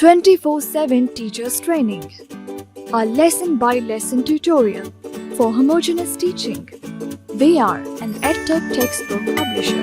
24/7 Teachers Training, a lesson-by-lesson tutorial for homogeneous teaching. We are an EdTech textbook publisher.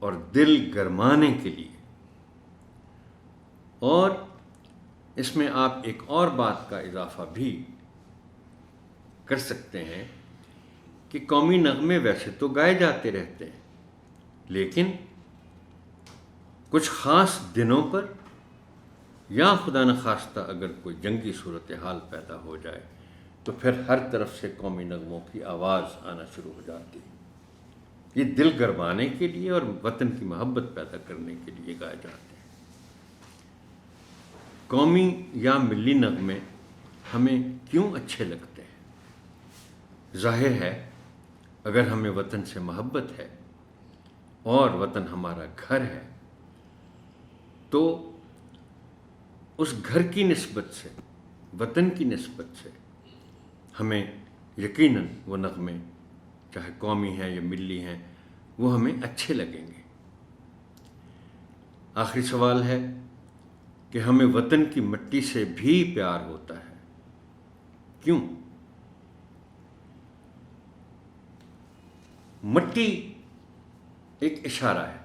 اور دل گرمانے کے لیے۔ اور اس میں آپ ایک اور بات کا اضافہ بھی کر سکتے ہیں کہ قومی نغمے ویسے تو گائے جاتے رہتے ہیں، لیکن کچھ خاص دنوں پر یا خدا نخواستہ اگر کوئی جنگی صورتحال پیدا ہو جائے تو پھر ہر طرف سے قومی نغموں کی آواز آنا شروع ہو جاتی ہے۔ یہ دل گرمانے کے لیے اور وطن کی محبت پیدا کرنے کے لیے گائے جاتے ہیں۔ قومی یا ملی نغمے ہمیں کیوں اچھے لگتے ہیں؟ ظاہر ہے اگر ہمیں وطن سے محبت ہے اور وطن ہمارا گھر ہے تو اس گھر کی نسبت سے، وطن کی نسبت سے ہمیں یقیناً وہ نغمے چاہے قومی ہیں یا ملی ہیں وہ ہمیں اچھے لگیں گے۔ آخری سوال ہے کہ ہمیں وطن کی مٹی سے بھی پیار ہوتا ہے، کیوں؟ مٹی ایک اشارہ ہے،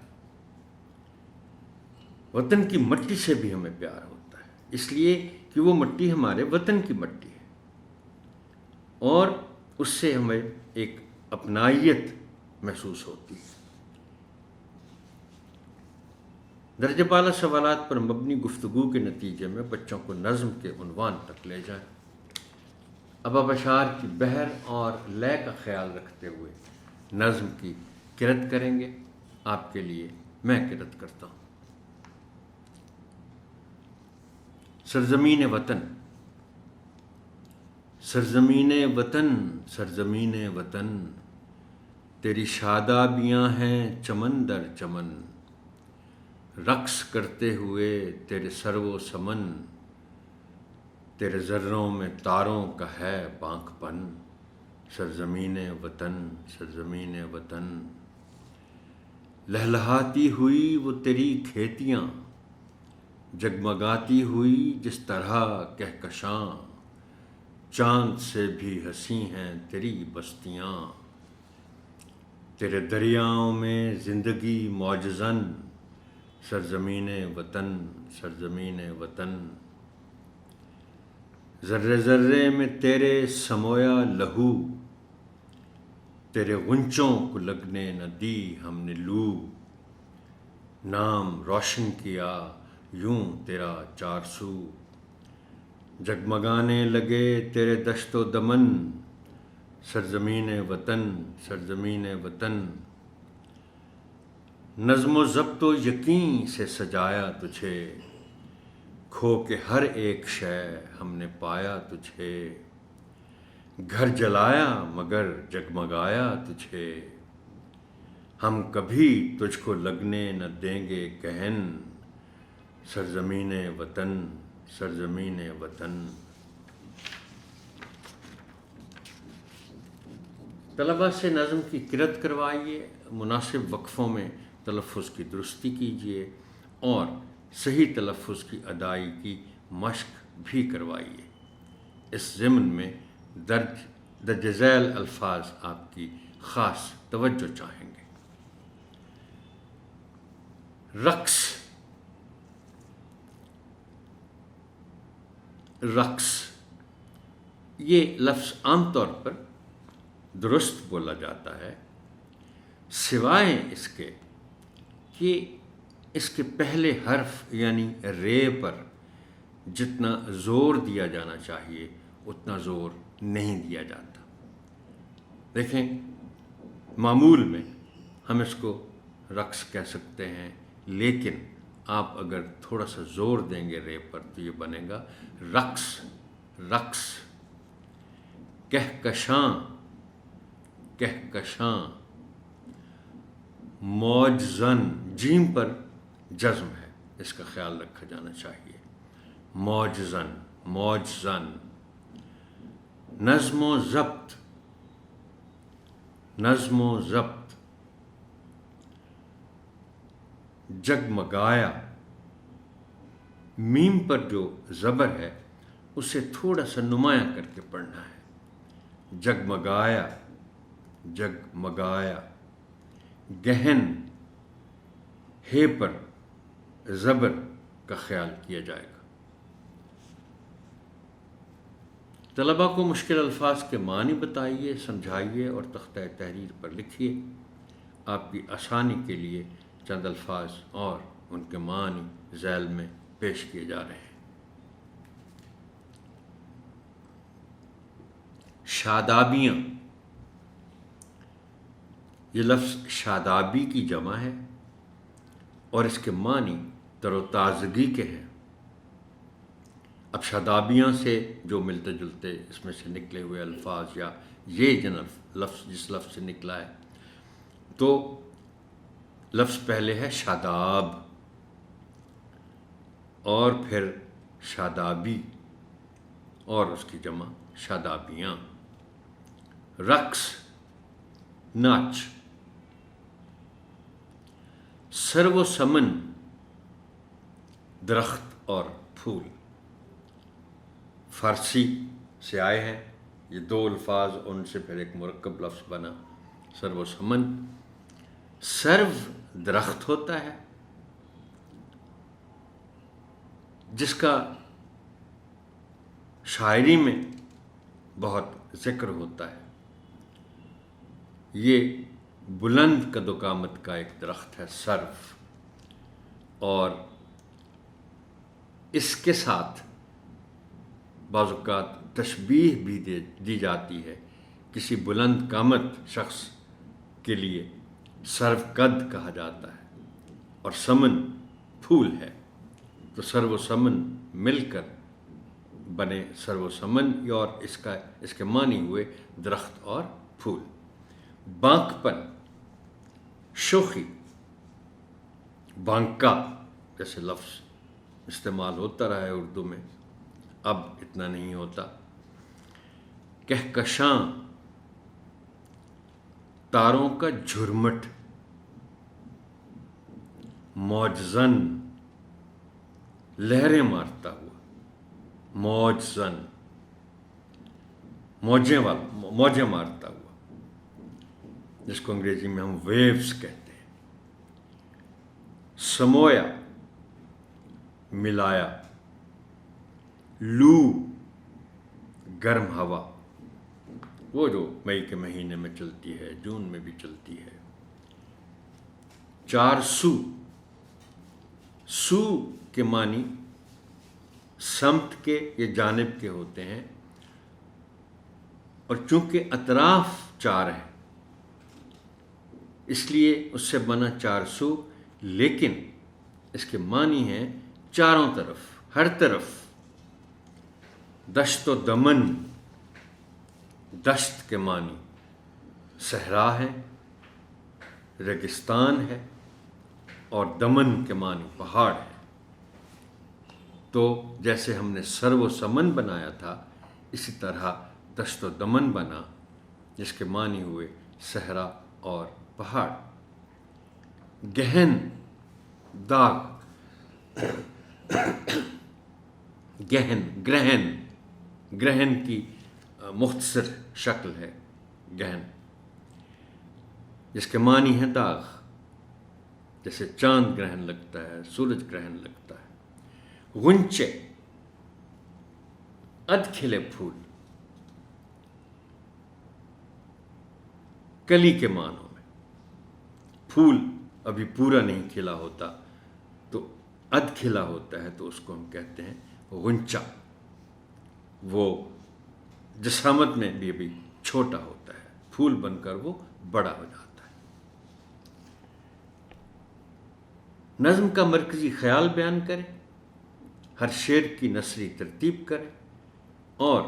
وطن کی مٹی سے بھی ہمیں پیار ہوتا ہے، اس لیے کہ وہ مٹی ہمارے وطن کی مٹی ہے اور اس سے ہمیں ایک اپنائیت محسوس ہوتی ہے۔ درجہ بالا سوالات پر مبنی گفتگو کے نتیجے میں بچوں کو نظم کے عنوان تک لے جائیں۔ اب آپ اشعار کی بحر اور لے کا خیال رکھتے ہوئے نظم کی قرأت کریں گے۔ آپ کے لیے میں قرأت کرتا ہوں۔ سرزمین وطن، سرزمین وطن، سرزمین وطن، تیری شادابیاں ہیں چمن در چمن، رقص کرتے ہوئے تیرے سرو و سمن، تیرے ذروں میں تاروں کا ہے بانک پن، سرزمین وطن، سرزمین وطن، لہلہاتی ہوئی وہ تیری کھیتیاں، جگمگاتی ہوئی جس طرح کہکشاں، چاند سے بھی حسیں ہیں تیری بستیاں، تیرے دریاؤں میں زندگی معجزن، سرزمین وطن، سرزمین وطن، ذرے ذرے میں تیرے سمویا لہو، تیرے غنچوں کو لگنے نہ دی ہم نے لو، نام روشن کیا یوں تیرا چار سو، جگمگانے لگے تیرے دشت و دمن، سرزمین وطن، سرزمین وطن، نظم و ضبط و یقین سے سجایا تجھے، کھو کے ہر ایک شے ہم نے پایا تجھے، گھر جلایا مگر جگمگایا تجھے، ہم کبھی تجھ کو لگنے نہ دیں گے کہن، سرزمین وطن، سرزمین وطن۔ طلباء سے نظم کی قرأت کروائیے، مناسب وقفوں میں تلفظ کی درستی کیجیے اور صحیح تلفظ کی ادائیگی کی مشق بھی کروائیے۔ اس ضمن میں درج ذیل الفاظ آپ کی خاص توجہ چاہیں گے۔ رقص، رقص یہ لفظ عام طور پر درست بولا جاتا ہے سوائے اس کے کہ اس کے پہلے حرف یعنی رے پر جتنا زور دیا جانا چاہیے اتنا زور نہیں دیا جاتا۔ دیکھیں معمول میں ہم اس کو رقص کہہ سکتے ہیں، لیکن آپ اگر تھوڑا سا زور دیں گے رے پر تو یہ بنے گا رقص، رقص، کہکشاں، کہکشاں، موجزن، جیم پر جزم ہے، اس کا خیال رکھا جانا چاہیے، موجزن، موجزن، نظم و ضبط، نظم و ضبط، جگمگایا، میم پر جو زبر ہے اسے تھوڑا سا نمایاں کر کے پڑھنا ہے، جگمگایا، جگمگایا، گہن، ہے پر زبر کا خیال کیا جائے گا۔ طلباء کو مشکل الفاظ کے معنی بتائیے، سمجھائیے اور تختہ تحریر پر لکھیے۔ آپ کی آسانی کے لیے چند الفاظ اور ان کے معنی ذیل میں پیش کیے جا رہے ہیں۔ شادابیاں، یہ لفظ شادابی کی جمع ہے اور اس کے معنی تر و تازگی کے ہیں۔ اب شادابیاں سے جو ملتے جلتے اس میں سے نکلے ہوئے الفاظ یا یہ لفظ جس لفظ سے نکلا ہے، تو لفظ پہلے ہے شاداب اور پھر شادابی اور اس کی جمع شادابیاں۔ رقص، ناچ۔ سرو و سمن، درخت اور پھول، فارسی سے آئے ہیں یہ دو الفاظ، ان سے پھر ایک مرکب لفظ بنا سرو و سمن۔ سرو درخت ہوتا ہے جس کا شاعری میں بہت ذکر ہوتا ہے۔ یہ بلند قد و قامت کا ایک درخت ہے سرو، اور اس کے ساتھ بعض اوقات تشبیہ بھی دی جاتی ہے۔ کسی بلند قامت شخص کے لیے سرو قد کہا جاتا ہے، اور سمن پھول ہے، تو سرو و سمن مل کر بنے سرو و سمن، اور اس کے معنی ہوئے درخت اور پھول۔ بانک پن، شوخی، بانکا جیسے لفظ استعمال ہوتا رہا ہے اردو میں، اب اتنا نہیں ہوتا۔ کہکشاں، تاروں کا جھرمٹ۔ موج زن، لہریں مارتا ہوا، موج زن، موجیں مارتا ہوا، جس کو انگریزی میں ہم ویوز کہتے ہیں۔ سمویا، ملایا۔ لو، گرم ہوا، وہ جو مئی کے مہینے میں چلتی ہے، جون میں بھی چلتی ہے۔ چار سو، سو کے معنی سمت کے یا جانب کے ہوتے ہیں، اور چونکہ اطراف چار ہیں اس لیے اس سے بنا چار سو، لیکن اس کے معنی ہیں چاروں طرف، ہر طرف۔ دشت و دمن، دشت کے معنی صحرا ہے، ریگستان ہے، اور دمن کے معنی پہاڑ ہے۔ تو جیسے ہم نے سرو و سمن بنایا تھا، اسی طرح دشت و دمن بنا، جس کے معنی ہوئے صحرا اور پہاڑ۔ گہن، داغ، گہن، گرہن کی مختصر شکل ہے گہن، جس کے معنی ہے داغ، جیسے چاند گرہن لگتا ہے، سورج گرہن لگتا ہے۔ غنچے، ادھ کھلے پھول، کلی کے معنوں میں۔ پھول ابھی پورا نہیں کھلا ہوتا تو ادھ کھلا ہوتا ہے، تو اس کو ہم کہتے ہیں غنچہ۔ وہ جسامت میں بھی ابھی چھوٹا ہوتا ہے، پھول بن کر وہ بڑا ہو جاتا ہے۔ نظم کا مرکزی خیال بیان کریں، ہر شعر کی نثری ترتیب کریں اور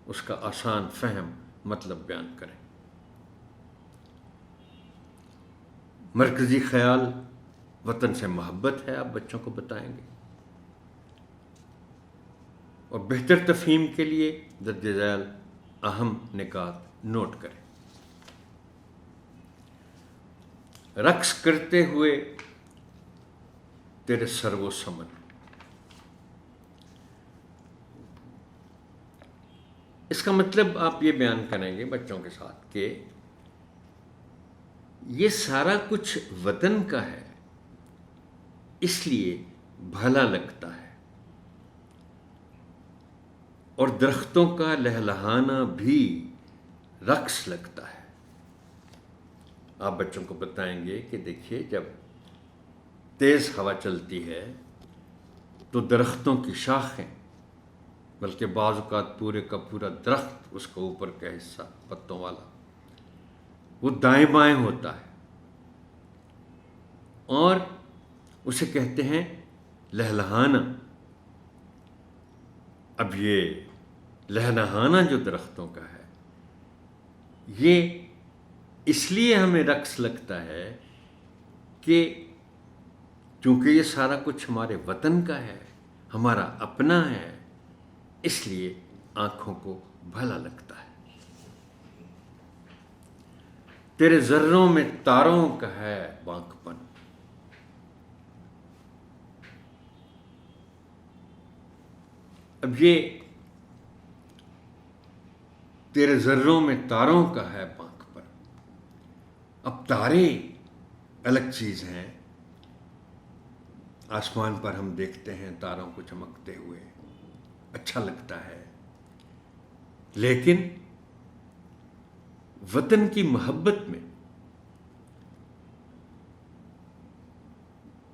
اس کا آسان فہم مطلب بیان کریں۔ مرکزی خیال وطن سے محبت ہے، آپ بچوں کو بتائیں گے، اور بہتر تفہیم کے لیے درج ذیل اہم نکات نوٹ کریں۔ رقص کرتے ہوئے تیرے سرو و سمن، اس کا مطلب آپ یہ بیان کریں گے بچوں کے ساتھ کہ یہ سارا کچھ وطن کا ہے، اس لیے بھلا لگتا ہے، اور درختوں کا لہلہانا بھی رقص لگتا ہے۔ آپ بچوں کو بتائیں گے کہ دیکھیے جب تیز ہوا چلتی ہے تو درختوں کی شاخیں، بلکہ بعض اوقات پورے کا پورا درخت، اس کا اوپر کا حصہ پتوں والا، وہ دائیں بائیں ہوتا ہے، اور اسے کہتے ہیں لہلہانا۔ اب یہ لہلہانا جو درختوں کا ہے، یہ اس لیے ہمیں رقص لگتا ہے کہ چونکہ یہ سارا کچھ ہمارے وطن کا ہے، ہمارا اپنا ہے، اس لیے آنکھوں کو بھلا لگتا ہے۔ تیرے ذروں میں تاروں کا ہے بانک پن۔ اب یہ تیرے ذروں میں تاروں کا ہے بانک پن، اب تارے الگ چیز ہیں، آسمان پر ہم دیکھتے ہیں تاروں کو چمکتے ہوئے، اچھا لگتا ہے، لیکن وطن کی محبت میں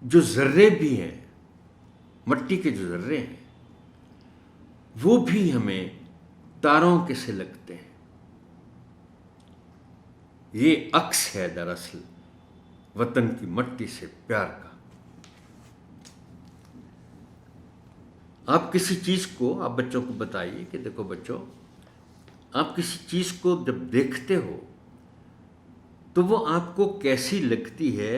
جو ذرے بھی ہیں، مٹی کے جو ذرے ہیں، وہ بھی ہمیں تاروں کے سے لگتے ہیں۔ یہ عکس ہے دراصل وطن کی مٹی سے پیار کا۔ آپ کسی چیز کو، آپ بچوں کو بتائیے کہ دیکھو بچوں، آپ کسی چیز کو جب دیکھتے ہو تو وہ آپ کو کیسی لگتی ہے،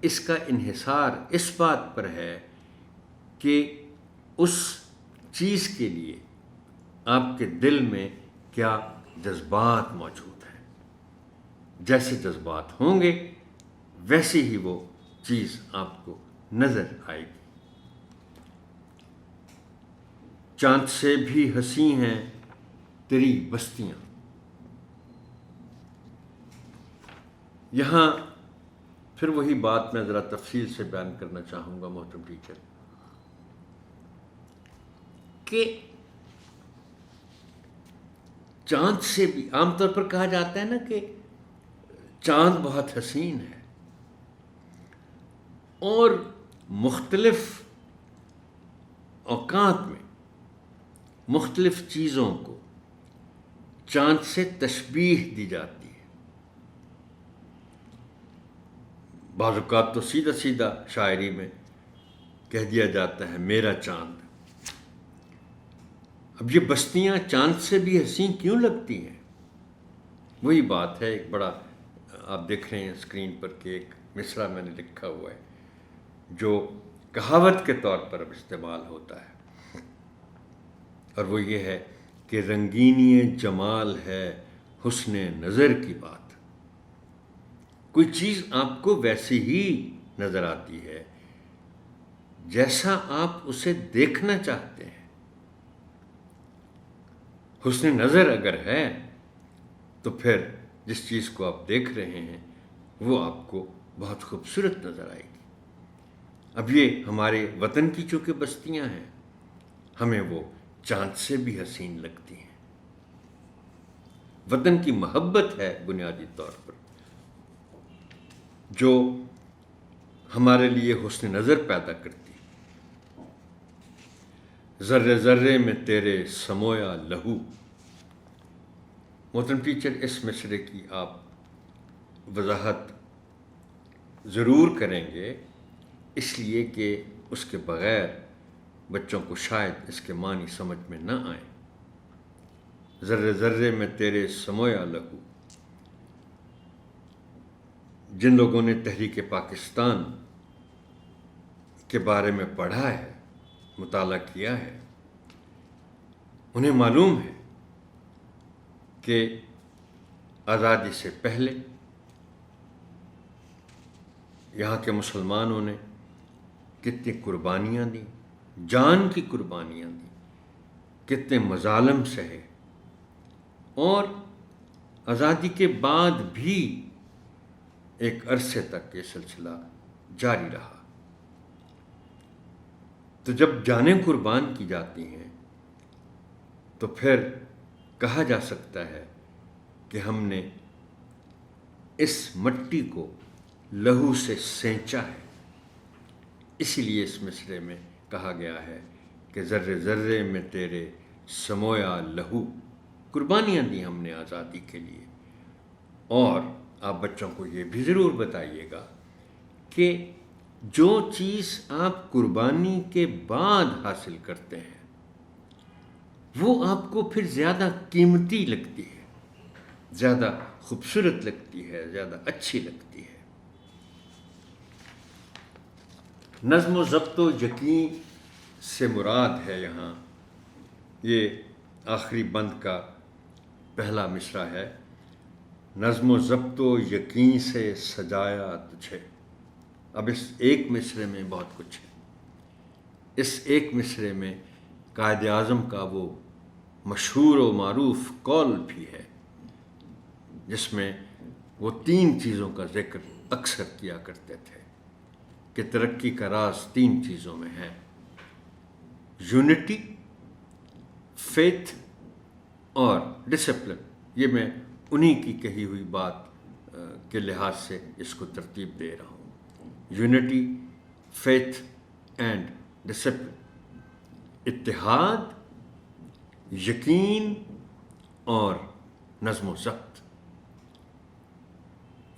اس کا انحصار اس بات پر ہے کہ اس چیز کے لیے آپ کے دل میں کیا جذبات موجود ہیں۔ جیسے جذبات ہوں گے ویسے ہی وہ چیز آپ کو نظر آئے گی۔ چاند سے بھی حسین ہیں تیری بستیاں۔ یہاں پھر وہی بات میں ذرا تفصیل سے بیان کرنا چاہوں گا محترم ٹیچر، کہ چاند سے بھی عام طور پر کہا جاتا ہے نا کہ چاند بہت حسین ہے، اور مختلف اوقات میں مختلف چیزوں کو چاند سے تشبیہ دی جاتی ہے۔ بعض اوقات تو سیدھا سیدھا شاعری میں کہہ دیا جاتا ہے میرا چاند۔ اب یہ بستیاں چاند سے بھی حسین کیوں لگتی ہیں؟ وہی بات ہے، ایک بڑا آپ دیکھ رہے ہیں اسکرین پر کہ ایک مصرع میں نے لکھا ہوا ہے جو کہاوت کے طور پر اب استعمال ہوتا ہے، اور وہ یہ ہے کہ رنگینی جمال ہے حسن نظر کی بات۔ کوئی چیز آپ کو ویسی ہی نظر آتی ہے جیسا آپ اسے دیکھنا چاہتے ہیں۔ حسن نظر اگر ہے تو پھر جس چیز کو آپ دیکھ رہے ہیں وہ آپ کو بہت خوبصورت نظر آئے گی۔ اب یہ ہمارے وطن کی چونکہ بستیاں ہیں، ہمیں وہ چاند سے بھی حسین لگتی ہیں۔ وطن کی محبت ہے بنیادی طور پر جو ہمارے لیے حسن نظر پیدا کرتی ہے۔ ذرے ذرے میں تیرے سمویا لہو۔ محترم ٹیچر، اس مصرعے کی آپ وضاحت ضرور کریں گے، اس لیے کہ اس کے بغیر بچوں کو شاید اس کے معنی سمجھ میں نہ آئیں۔ ذرے ذرے میں تیرے سمویا لہو۔ جن لوگوں نے تحریک پاکستان کے بارے میں پڑھا ہے، مطالعہ کیا ہے، انہیں معلوم ہے کہ آزادی سے پہلے یہاں کے مسلمانوں نے کتنی قربانیاں دیں، جان کی قربانیاں دیں، کتنے مظالم سہے، اور آزادی کے بعد بھی ایک عرصے تک یہ سلسلہ جاری رہا۔ تو جب جانیں قربان کی جاتی ہیں تو پھر کہا جا سکتا ہے کہ ہم نے اس مٹی کو لہو سے سینچا ہے. اسی لیے اس مصرعے میں کہا گیا ہے کہ ذرے ذرے میں تیرے سمویا لہو. قربانیاں دی ہم نے آزادی کے لیے. اور آپ بچوں کو یہ بھی ضرور بتائیے گا کہ جو چیز آپ قربانی کے بعد حاصل کرتے ہیں وہ آپ کو پھر زیادہ قیمتی لگتی ہے، زیادہ خوبصورت لگتی ہے، زیادہ اچھی لگتی ہے. نظم و ضبط و یقین سے مراد ہے یہاں، یہ آخری بند کا پہلا مصرع ہے. نظم و ضبط و یقین سے سجایا تجھے. اب اس ایک مصرعے میں بہت کچھ ہے. اس ایک مصرعے میں قائد اعظم کا وہ مشہور و معروف قول بھی ہے جس میں وہ 3 چیزوں کا ذکر اکثر کیا کرتے تھے کہ ترقی کا راز 3 چیزوں میں ہے: یونٹی، فیتھ اور ڈسپلن. یہ میں انہی کی کہی ہوئی بات کے لحاظ سے اس کو ترتیب دے رہا ہوں. Unity, faith and discipline. اتحاد، یقین اور نظم و ضبط.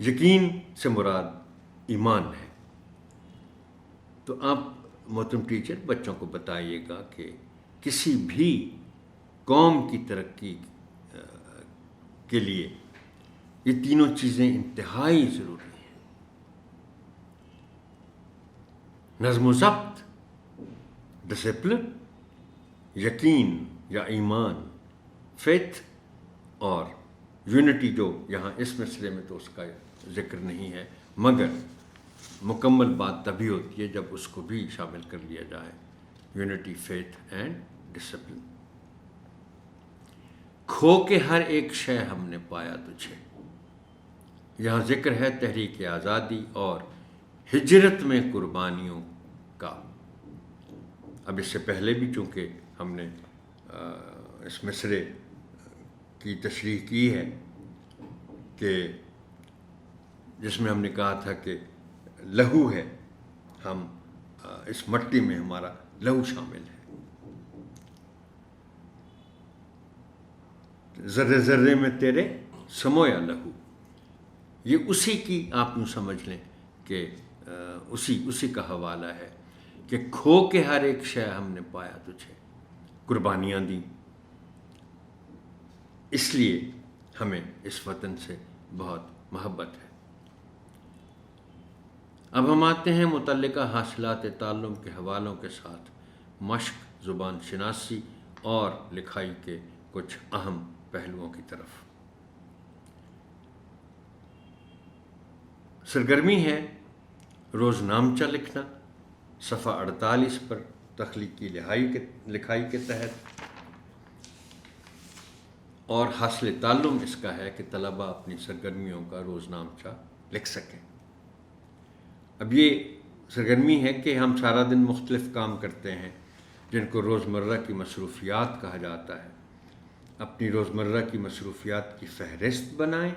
یقین سے مراد ایمان ہے. تو آپ محترم ٹیچر بچوں کو بتائیے گا کہ کسی بھی قوم کی ترقی کے لیے یہ تینوں چیزیں انتہائی ضروری ہیں: نظم و ضبط، ڈسپلن، یقین یا ایمان، فیتھ اور یونٹی، جو یہاں اس مصرعے میں تو اس کا ذکر نہیں ہے، مگر مکمل بات تبھی ہوتی ہے جب اس کو بھی شامل کر لیا جائے. Unity, faith and discipline. کھو کے ہر ایک شے ہم نے پایا تجھے. یہاں ذکر ہے تحریک آزادی اور ہجرت میں قربانیوں کا. اب اس سے پہلے بھی چونکہ ہم نے اس مصرعے کی تشریح کی ہے کہ جس میں ہم نے کہا تھا کہ لہو ہے، ہم اس مٹی میں ہمارا لہو شامل ہے. ذرے ذرے میں تیرے سمویا لہو. یہ اسی کی آپ یوں سمجھ لیں کہ اسی کا حوالہ ہے کہ کھو کے ہر ایک شے ہم نے پایا تجھے. قربانیاں دیں، اس لیے ہمیں اس وطن سے بہت محبت ہے. اب ہم آتے ہیں متعلقہ حاصلات تعلم کے حوالوں کے ساتھ مشق، زبان شناسی اور لکھائی کے کچھ اہم پہلوؤں کی طرف. سرگرمی ہے روز نامچہ لکھنا، صفحہ 48 پر تخلیقی لکھائی کے تحت. اور حاصل تعلم اس کا ہے کہ طلباء اپنی سرگرمیوں کا روز نامچہ لکھ سکیں. اب یہ سرگرمی ہے کہ ہم سارا دن مختلف کام کرتے ہیں جن کو روزمرہ کی مصروفیات کہا جاتا ہے. اپنی روزمرہ کی مصروفیات کی فہرست بنائیں.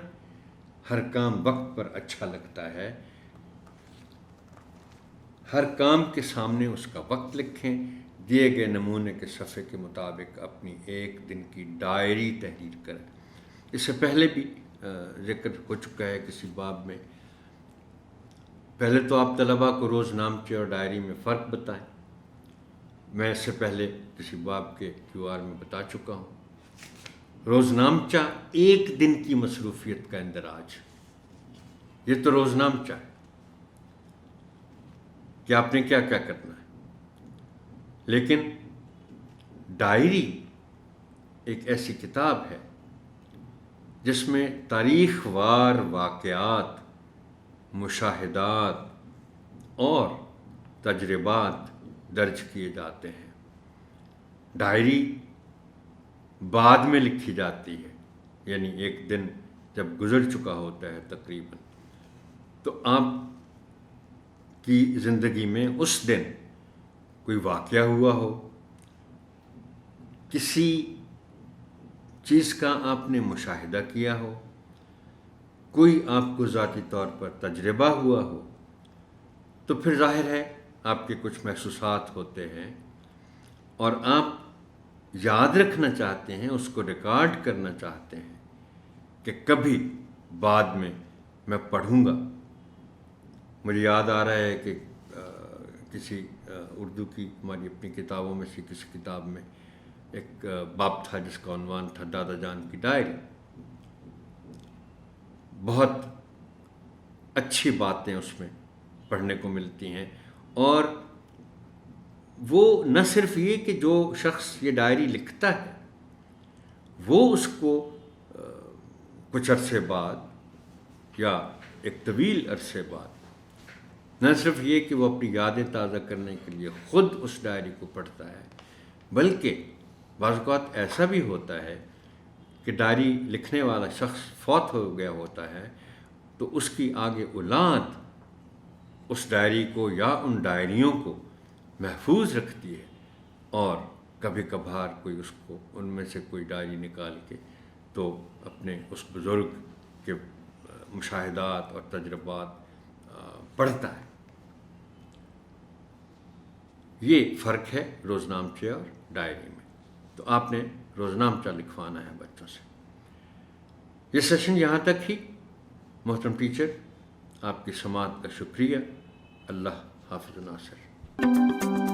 ہر کام وقت پر اچھا لگتا ہے. ہر کام کے سامنے اس کا وقت لکھیں. دیے گئے نمونے کے صفحے کے مطابق اپنی ایک دن کی ڈائری تحریر کریں. اس سے پہلے بھی ذکر ہو چکا ہے کسی باب میں. پہلے تو آپ طلباء کو روز نامچے اور ڈائری میں فرق بتائیں. میں اس سے پہلے کسی باب کے QR میں بتا چکا ہوں. روز نامچہ ایک دن کی مصروفیت کا اندراج. یہ تو روز نامچہ ہے کہ آپ نے کیا کیا کرنا ہے. لیکن ڈائری ایک ایسی کتاب ہے جس میں تاریخ وار واقعات، مشاہدات اور تجربات درج کیے جاتے ہیں. ڈائری بعد میں لکھی جاتی ہے، یعنی ایک دن جب گزر چکا ہوتا ہے تقریباً، تو آپ کی زندگی میں اس دن کوئی واقعہ ہوا ہو، کسی چیز کا آپ نے مشاہدہ کیا ہو، کوئی آپ کو ذاتی طور پر تجربہ ہوا ہو، تو پھر ظاہر ہے آپ کے کچھ محسوسات ہوتے ہیں اور آپ یاد رکھنا چاہتے ہیں، اس کو ریکارڈ کرنا چاہتے ہیں کہ کبھی بعد میں پڑھوں گا۔ مجھے یاد آ رہا ہے کہ کسی اردو کی ہماری اپنی کتابوں میں سے کسی کتاب میں ایک باب تھا جس کا عنوان تھا دادا جان کی ڈائری۔ بہت اچھی باتیں اس میں پڑھنے کو ملتی ہیں، اور وہ نہ صرف یہ کہ جو شخص یہ ڈائری لکھتا ہے وہ اس کو کچھ عرصے بعد یا ایک طویل عرصے بعد نہ صرف یہ کہ وہ اپنی یادیں تازہ کرنے کے لیے خود اس ڈائری کو پڑھتا ہے، بلکہ بعض اوقات ایسا بھی ہوتا ہے کہ ڈائری لکھنے والا شخص فوت ہو گیا ہوتا ہے تو اس کی آگے اولاد اس ڈائری کو یا ان ڈائریوں کو محفوظ رکھتی ہے، اور کبھی کبھار کوئی اس کو ان میں سے کوئی ڈائری نکال کے تو اپنے اس بزرگ کے مشاہدات اور تجربات پڑھتا ہے۔ یہ فرق ہے روزنامچے اور ڈائری میں۔ تو آپ نے روزنامچہ لکھوانا ہے بچوں سے۔ یہ سیشن یہاں تک ہی۔ محترم ٹیچر، آپ کی سماعت کا شکریہ۔ اللہ حافظ ناصر۔